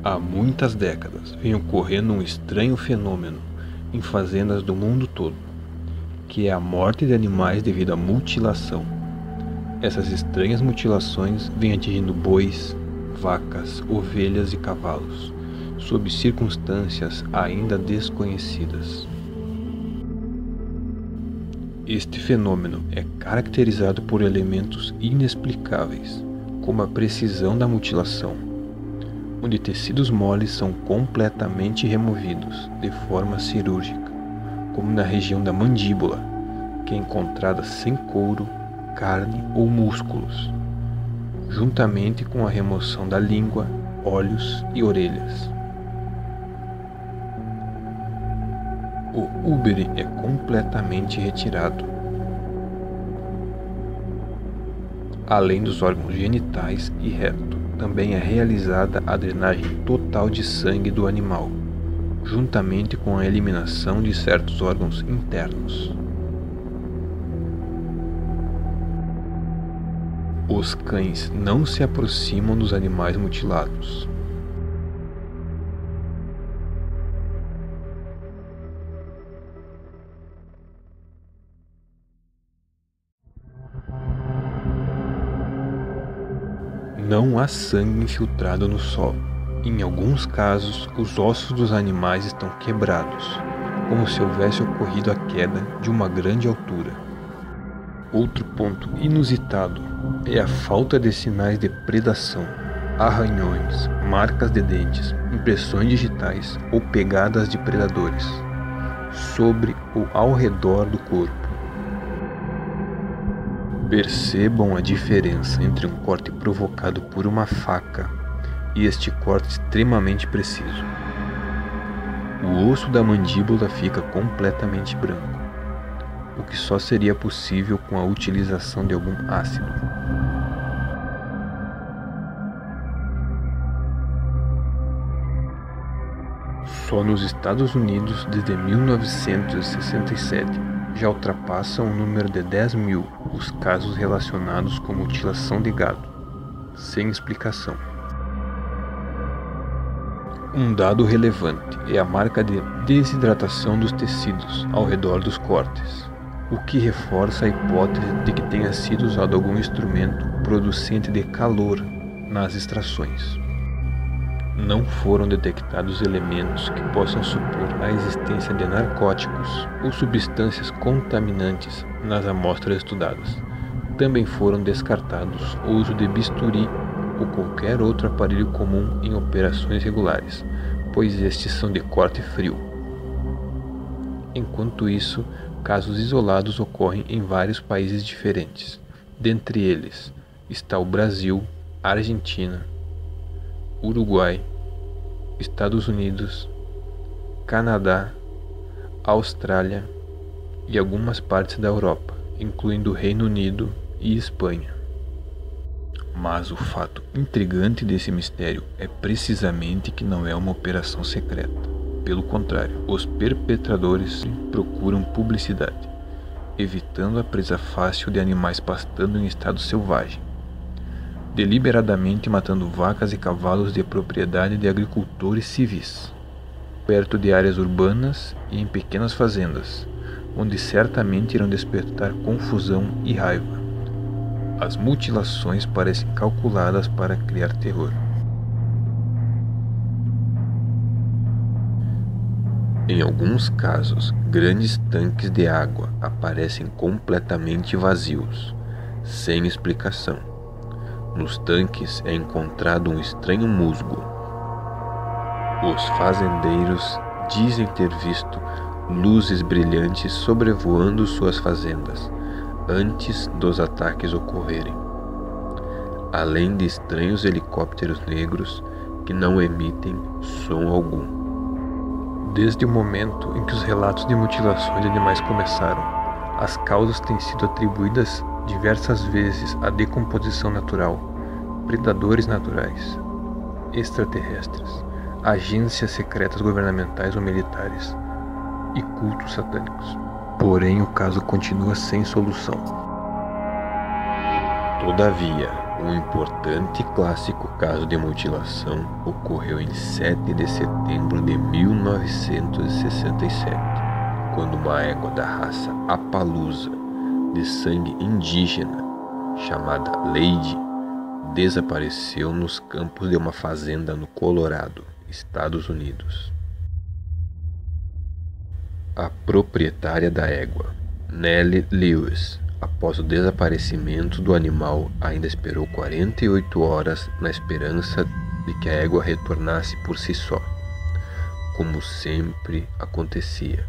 Há muitas décadas vem ocorrendo um estranho fenômeno em fazendas do mundo todo, que é a morte de animais devido à mutilação. Essas estranhas mutilações vêm atingindo bois, vacas, ovelhas e cavalos, sob circunstâncias ainda desconhecidas. Este fenômeno é caracterizado por elementos inexplicáveis, como a precisão da mutilação, onde tecidos moles são completamente removidos de forma cirúrgica, como na região da mandíbula, que é encontrada sem couro, carne ou músculos, juntamente com a remoção da língua, olhos e orelhas. O úbere é completamente retirado. Além dos órgãos genitais e reto, também é realizada a drenagem total de sangue do animal, juntamente com a eliminação de certos órgãos internos. Os cães não se aproximam dos animais mutilados. Não há sangue infiltrado no solo. Em alguns casos, os ossos dos animais estão quebrados, como se houvesse ocorrido a queda de uma grande altura. Outro ponto inusitado é a falta de sinais de predação, arranhões, marcas de dentes, impressões digitais ou pegadas de predadores sobre ou ao redor do corpo. Percebam a diferença entre um corte provocado por uma faca e este corte extremamente preciso. O osso da mandíbula fica completamente branco, o que só seria possível com a utilização de algum ácido. Só nos Estados Unidos, desde 1967, já ultrapassam o número de 10.000 os casos relacionados com mutilação de gado, sem explicação. Um dado relevante é a marca de desidratação dos tecidos ao redor dos cortes, o que reforça a hipótese de que tenha sido usado algum instrumento producente de calor nas extrações. Não foram detectados elementos que possam supor a existência de narcóticos ou substâncias contaminantes nas amostras estudadas. Também foram descartados o uso de bisturi ou qualquer outro aparelho comum em operações regulares, pois estes são de corte frio. Enquanto isso, casos isolados ocorrem em vários países diferentes. Dentre eles está o Brasil, Argentina, Uruguai, Estados Unidos, Canadá, Austrália e algumas partes da Europa, incluindo o Reino Unido e Espanha. Mas o fato intrigante desse mistério é precisamente que não é uma operação secreta. Pelo contrário, os perpetradores procuram publicidade, evitando a presa fácil de animais pastando em estado selvagem, deliberadamente matando vacas e cavalos de propriedade de agricultores civis, perto de áreas urbanas e em pequenas fazendas, onde certamente irão despertar confusão e raiva. As mutilações parecem calculadas para criar terror. Em alguns casos, grandes tanques de água aparecem completamente vazios, sem explicação. Nos tanques é encontrado um estranho musgo. Os fazendeiros dizem ter visto luzes brilhantes sobrevoando suas fazendas antes dos ataques ocorrerem, além de estranhos helicópteros negros que não emitem som algum. Desde o momento em que os relatos de mutilações de animais começaram, as causas têm sido atribuídas diversas vezes à decomposição natural, predadores naturais, extraterrestres, agências secretas governamentais ou militares e cultos satânicos. Porém, o caso continua sem solução. Todavia, Um importante e clássico caso de mutilação ocorreu em 7 de setembro de 1967, quando uma égua da raça Appaloosa, de sangue indígena, chamada Lady, desapareceu nos campos de uma fazenda no Colorado, Estados Unidos. A proprietária da égua, Nellie Lewis, após o desaparecimento do animal, ainda esperou 48 horas na esperança de que a égua retornasse por si só, como sempre acontecia.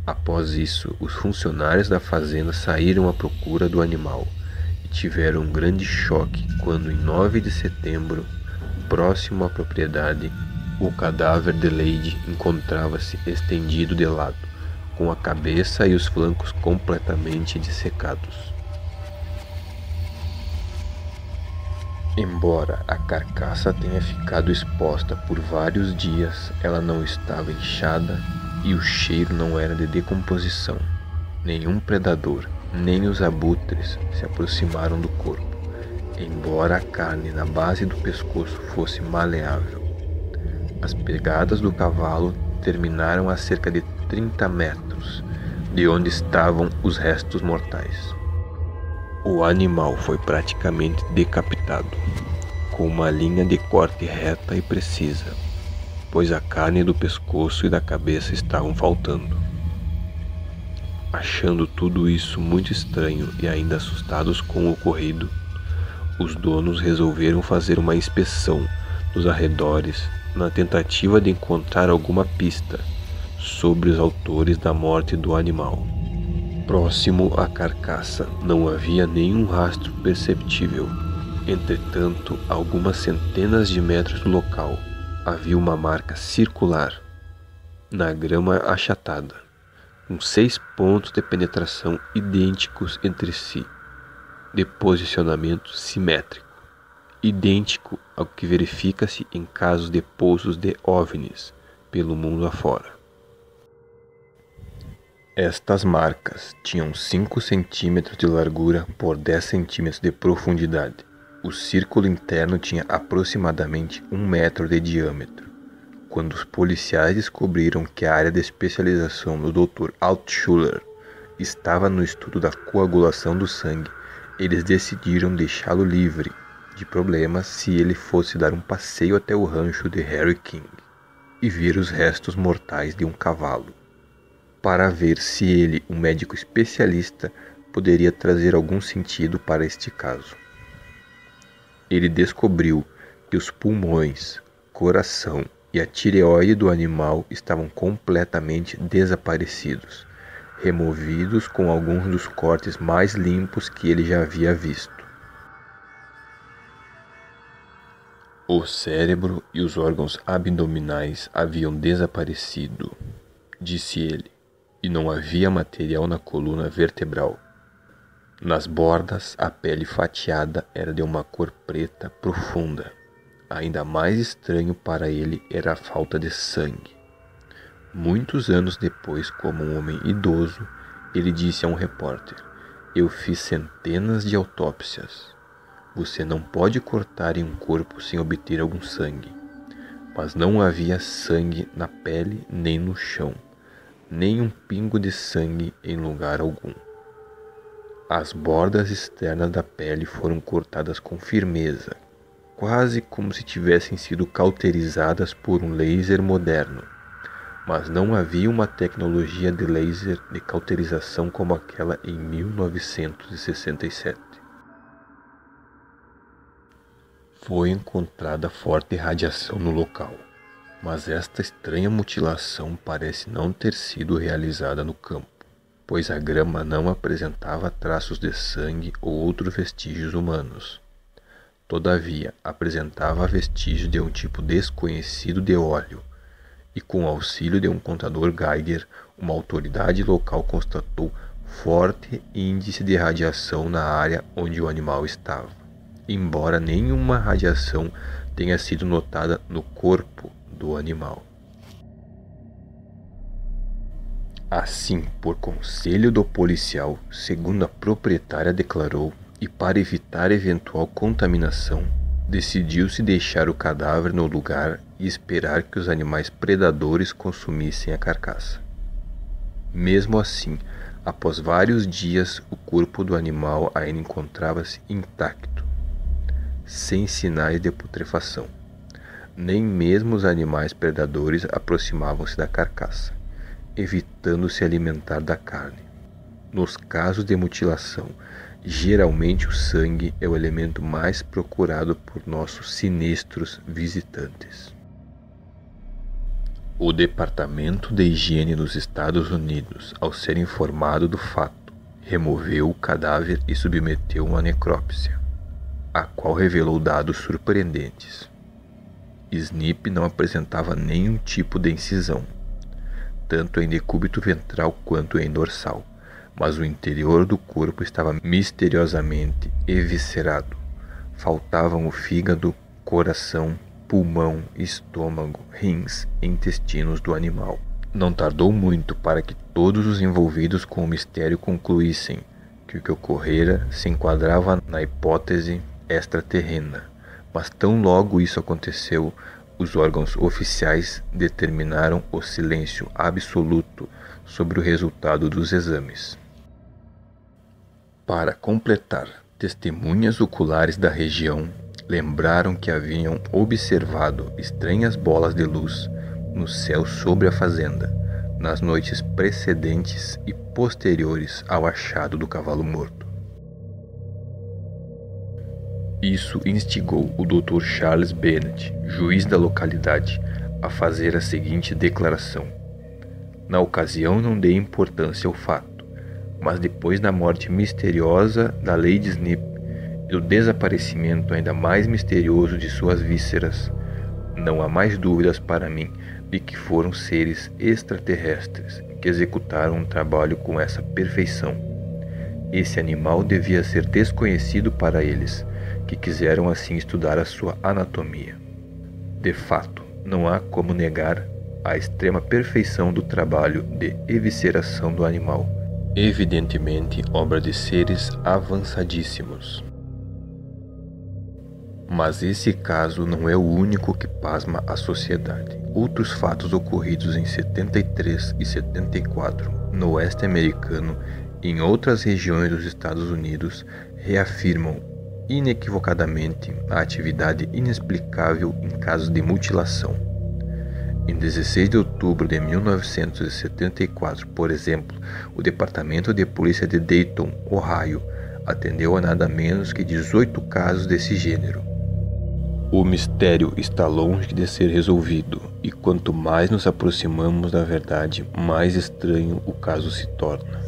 Após isso, os funcionários da fazenda saíram à procura do animal e tiveram um grande choque quando, em 9 de setembro, próximo à propriedade, o cadáver de Lady encontrava-se estendido de lado, com a cabeça e os flancos completamente dissecados. Embora a carcaça tenha ficado exposta por vários dias, ela não estava inchada e o cheiro não era de decomposição. Nenhum predador, nem os abutres se aproximaram do corpo, embora a carne na base do pescoço fosse maleável. As pegadas do cavalo terminaram a cerca de 30 metros de onde estavam os restos mortais. O animal foi praticamente decapitado, com uma linha de corte reta e precisa, pois a carne do pescoço e da cabeça estavam faltando. Achando tudo isso muito estranho e ainda assustados com o ocorrido, os donos resolveram fazer uma inspeção nos arredores na tentativa de encontrar alguma pista sobre os autores da morte do animal. Próximo à carcaça não havia nenhum rastro perceptível. Entretanto, a algumas centenas de metros do local havia uma marca circular na grama achatada, com 6 pontos de penetração idênticos entre si, de posicionamento simétrico, idêntico ao que verifica-se em casos de pousos de OVNIs pelo mundo afora. Estas marcas tinham 5 centímetros de largura por 10 centímetros de profundidade. O círculo interno tinha aproximadamente 1 metro de diâmetro. Quando os policiais descobriram que a área de especialização do Dr. Altschuler estava no estudo da coagulação do sangue, eles decidiram deixá-lo livre de problemas se ele fosse dar um passeio até o rancho de Harry King e ver os restos mortais de um cavalo, para ver se ele, um médico especialista, poderia trazer algum sentido para este caso. Ele descobriu que os pulmões, coração e a tireoide do animal estavam completamente desaparecidos, removidos com alguns dos cortes mais limpos que ele já havia visto. O cérebro e os órgãos abdominais haviam desaparecido, disse ele, e não havia material na coluna vertebral. Nas bordas, a pele fatiada era de uma cor preta profunda. Ainda mais estranho para ele era a falta de sangue. Muitos anos depois, como um homem idoso, ele disse a um repórter: "Eu fiz centenas de autópsias. Você não pode cortar em um corpo sem obter algum sangue." Mas não havia sangue na pele nem no chão, nem um pingo de sangue em lugar algum. As bordas externas da pele foram cortadas com firmeza, quase como se tivessem sido cauterizadas por um laser moderno, mas não havia uma tecnologia de laser de cauterização como aquela em 1967. Foi encontrada forte radiação no local, mas esta estranha mutilação parece não ter sido realizada no campo, pois a grama não apresentava traços de sangue ou outros vestígios humanos. Todavia, apresentava vestígios de um tipo desconhecido de óleo, e com o auxílio de um contador Geiger, uma autoridade local constatou forte índice de radiação na área onde o animal estava, embora nenhuma radiação tenha sido notada no corpo do animal. Assim, por conselho do policial, segundo a proprietária declarou, e para evitar eventual contaminação, decidiu-se deixar o cadáver no lugar e esperar que os animais predadores consumissem a carcaça. Mesmo assim, após vários dias, o corpo do animal ainda encontrava-se intacto, sem sinais de putrefação. Nem mesmo os animais predadores aproximavam-se da carcaça, evitando se alimentar da carne. Nos casos de mutilação, geralmente o sangue é o elemento mais procurado por nossos sinistros visitantes. O Departamento de Higiene dos Estados Unidos, ao ser informado do fato, removeu o cadáver e submeteu-o à necrópsia, a qual revelou dados surpreendentes. Snip não apresentava nenhum tipo de incisão, tanto em decúbito ventral quanto em dorsal, mas o interior do corpo estava misteriosamente eviscerado. Faltavam o fígado, coração, pulmão, estômago, rins e intestinos do animal. Não tardou muito para que todos os envolvidos com o mistério concluíssem que o que ocorrera se enquadrava na hipótese extraterrena, mas tão logo isso aconteceu, os órgãos oficiais determinaram o silêncio absoluto sobre o resultado dos exames. Para completar, testemunhas oculares da região lembraram que haviam observado estranhas bolas de luz no céu sobre a fazenda, nas noites precedentes e posteriores ao achado do cavalo morto. Isso instigou o Dr. Charles Bennett, juiz da localidade, a fazer a seguinte declaração: na ocasião não dei importância ao fato, mas depois da morte misteriosa da Lady Snip e do desaparecimento ainda mais misterioso de suas vísceras, não há mais dúvidas para mim de que foram seres extraterrestres que executaram um trabalho com essa perfeição. Esse animal devia ser desconhecido para eles, que quiseram assim estudar a sua anatomia. De fato, não há como negar a extrema perfeição do trabalho de evisceração do animal, evidentemente obra de seres avançadíssimos. Mas esse caso não é o único que pasma a sociedade. Outros fatos ocorridos em 73 e 74 no oeste americano e em outras regiões dos Estados Unidos reafirmam inequivocadamente a atividade inexplicável em casos de mutilação. Em 16 de outubro de 1974, por exemplo, o Departamento de Polícia de Dayton, Ohio, atendeu a nada menos que 18 casos desse gênero. O mistério está longe de ser resolvido, e quanto mais nos aproximamos da verdade, mais estranho o caso se torna.